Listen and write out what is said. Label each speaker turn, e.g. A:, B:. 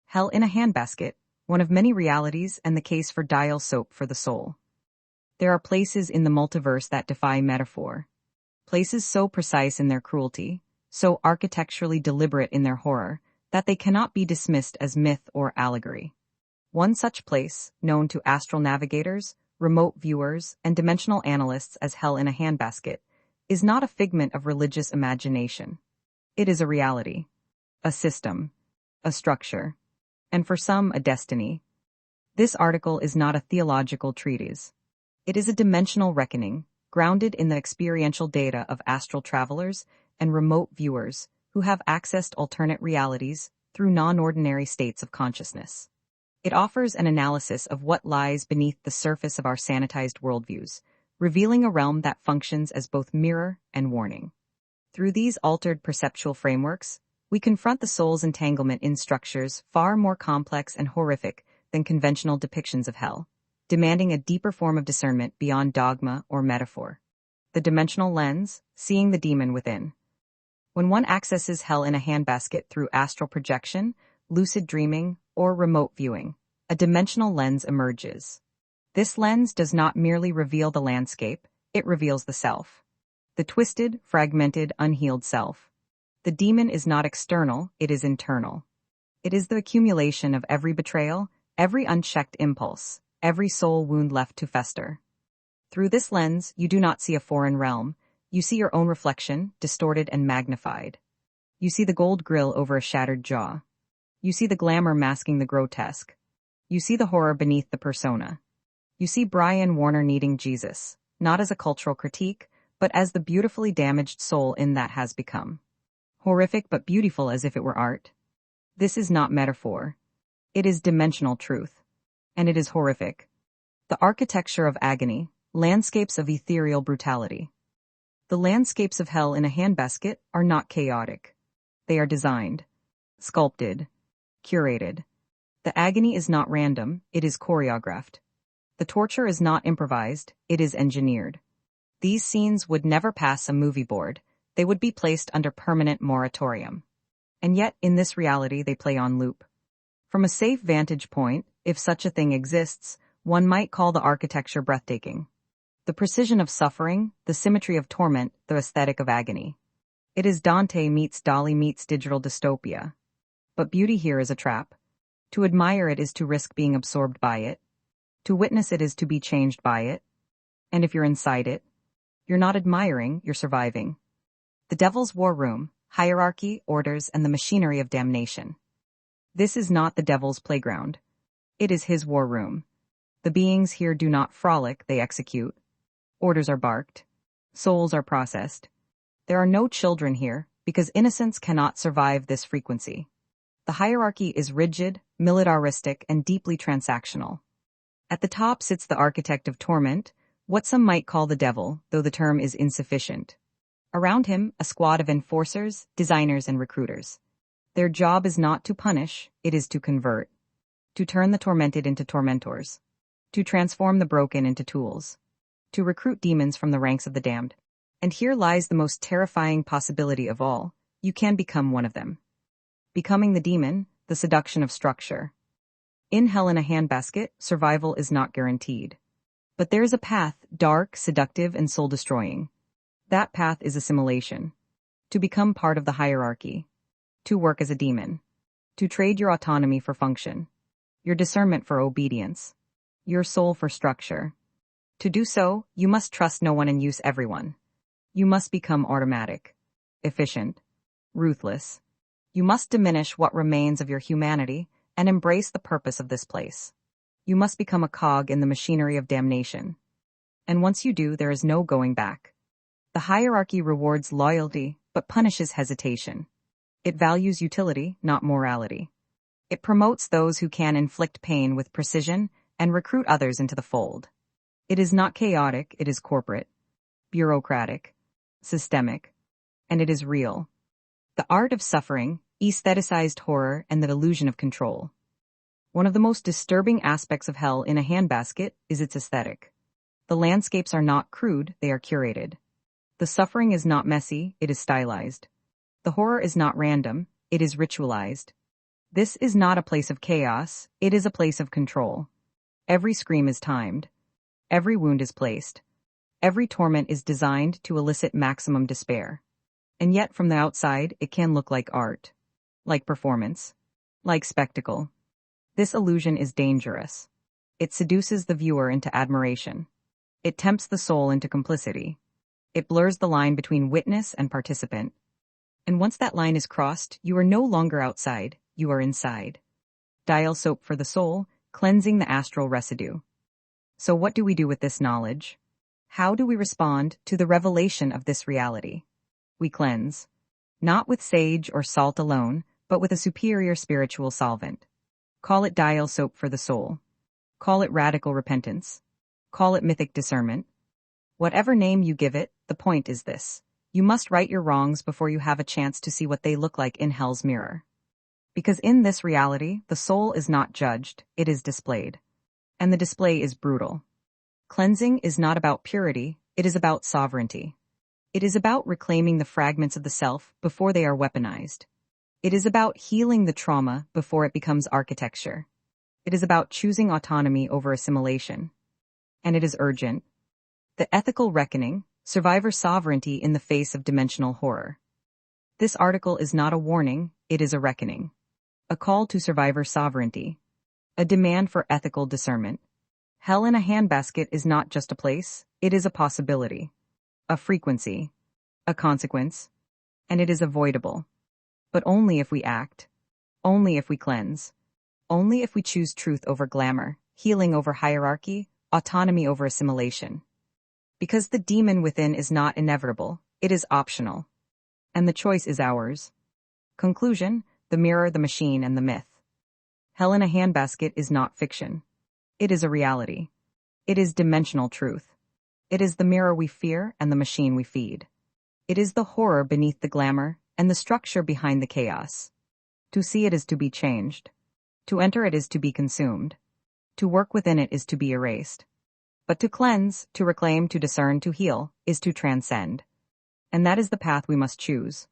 A: Hell in a Handbasket, one of many realities and the case for dial soap for the soul. There are places in the multiverse that defy metaphor. Places so precise in their cruelty, so architecturally deliberate in their horror, that they cannot be dismissed as myth or allegory. One such place, known to astral navigators, remote viewers, and dimensional analysts as hell in a handbasket, is not a figment of religious imagination. It is a reality, a system, a structure, and for some, a destiny. This article is not a theological treatise. It is a dimensional reckoning, grounded in the experiential data of astral travelers and remote viewers who have accessed alternate realities through non-ordinary states of consciousness. It offers an analysis of what lies beneath the surface of our sanitized worldviews, revealing a realm that functions as both mirror and warning. Through these altered perceptual frameworks, we confront the soul's entanglement in structures far more complex and horrific than conventional depictions of hell, demanding a deeper form of discernment beyond dogma or metaphor. The dimensional lens, seeing the demon within. When one accesses hell in a handbasket through astral projection, lucid dreaming, or remote viewing, a dimensional lens emerges. This lens does not merely reveal the landscape, it reveals the self. The twisted, fragmented, unhealed self. The demon is not external, it is internal. It is the accumulation of every betrayal, every unchecked impulse, every soul wound left to fester. Through this lens, you do not see a foreign realm. You see your own reflection, distorted and magnified. You see the gold grill over a shattered jaw. You see the glamour masking the grotesque. You see the horror beneath the persona. You see Brian Warner needing Jesus, not as a cultural critique, but as the beautifully damaged soul in that has become. Horrific but beautiful as if it were art. This is not metaphor. It is dimensional truth. And it is horrific. The architecture of agony, landscapes of ethereal brutality. The landscapes of hell in a handbasket are not chaotic. They are designed, sculpted, curated. The agony is not random, it is choreographed. The torture is not improvised, it is engineered. These scenes would never pass a movie board, they would be placed under permanent moratorium. And yet, in this reality, they play on loop. From a safe vantage point, if such a thing exists, one might call the architecture breathtaking. The precision of suffering, the symmetry of torment, the aesthetic of agony. It is Dante meets Dali meets digital dystopia. But beauty here is a trap. To admire it is to risk being absorbed by it. To witness it is to be changed by it. And if you're inside it, you're not admiring, you're surviving. The devil's war room, hierarchy, orders, and the machinery of damnation. This is not the devil's playground. It is his war room. The beings here do not frolic, they execute. Orders are barked. Souls are processed. There are no children here, because innocence cannot survive this frequency. The hierarchy is rigid, militaristic, and deeply transactional. At the top sits the architect of torment, what some might call the devil, though the term is insufficient. Around him, a squad of enforcers, designers, and recruiters. Their job is not to punish, it is to convert. To turn the tormented into tormentors. To transform the broken into tools. To recruit demons from the ranks of the damned. And here lies the most terrifying possibility of all. You can become one of them. Becoming the demon, the seduction of structure. In hell in a handbasket, survival is not guaranteed. But there is a path, dark, seductive, and soul-destroying. That path is assimilation. To become part of the hierarchy. To work as a demon. To trade your autonomy for function. Your discernment for obedience. Your soul for structure. To do so, you must trust no one and use everyone. You must become automatic, efficient, ruthless. You must diminish what remains of your humanity and embrace the purpose of this place. You must become a cog in the machinery of damnation. And once you do, there is no going back. The hierarchy rewards loyalty, but punishes hesitation. It values utility, not morality. It promotes those who can inflict pain with precision and recruit others into the fold. It is not chaotic, it is corporate, bureaucratic, systemic, and it is real. The art of suffering, aestheticized horror, and the illusion of control. One of the most disturbing aspects of hell in a handbasket is its aesthetic. The landscapes are not crude, they are curated. The suffering is not messy, it is stylized. The horror is not random, it is ritualized. This is not a place of chaos, it is a place of control. Every scream is timed. Every wound is placed. Every torment is designed to elicit maximum despair. And yet from the outside, it can look like art, like performance, like spectacle. This illusion is dangerous. It seduces the viewer into admiration. It tempts the soul into complicity. It blurs the line between witness and participant. And once that line is crossed, you are no longer outside, you are inside. Dial soap for the soul, cleansing the astral residue. So what do we do with this knowledge? How do we respond to the revelation of this reality? We cleanse. Not with sage or salt alone, but with a superior spiritual solvent. Call it dial soap for the soul. Call it radical repentance. Call it mythic discernment. Whatever name you give it, the point is this. You must right your wrongs before you have a chance to see what they look like in hell's mirror. Because in this reality, the soul is not judged, it is displayed. And the display is brutal. Cleansing is not about purity, it is about sovereignty. It is about reclaiming the fragments of the self before they are weaponized. It is about healing the trauma before it becomes architecture. It is about choosing autonomy over assimilation. And it is urgent. The ethical reckoning, survivor sovereignty in the face of dimensional horror. This article is not a warning, it is a reckoning. A call to survivor sovereignty. A demand for ethical discernment. Hell in a Handbasket is not just a place, it is a possibility. A frequency. A consequence. And it is avoidable. But only if we act. Only if we cleanse. Only if we choose truth over glamour, healing over hierarchy, autonomy over assimilation. Because the demon within is not inevitable, it is optional. And the choice is ours. Conclusion, the mirror, the machine, and the myth. Hell in a Handbasket is not fiction. It is a reality. It is dimensional truth. It is the mirror we fear and the machine we feed. It is the horror beneath the glamour and the structure behind the chaos. To see it is to be changed. To enter it is to be consumed. To work within it is to be erased. But to cleanse, to reclaim, to discern, to heal, is to transcend. And that is the path we must choose.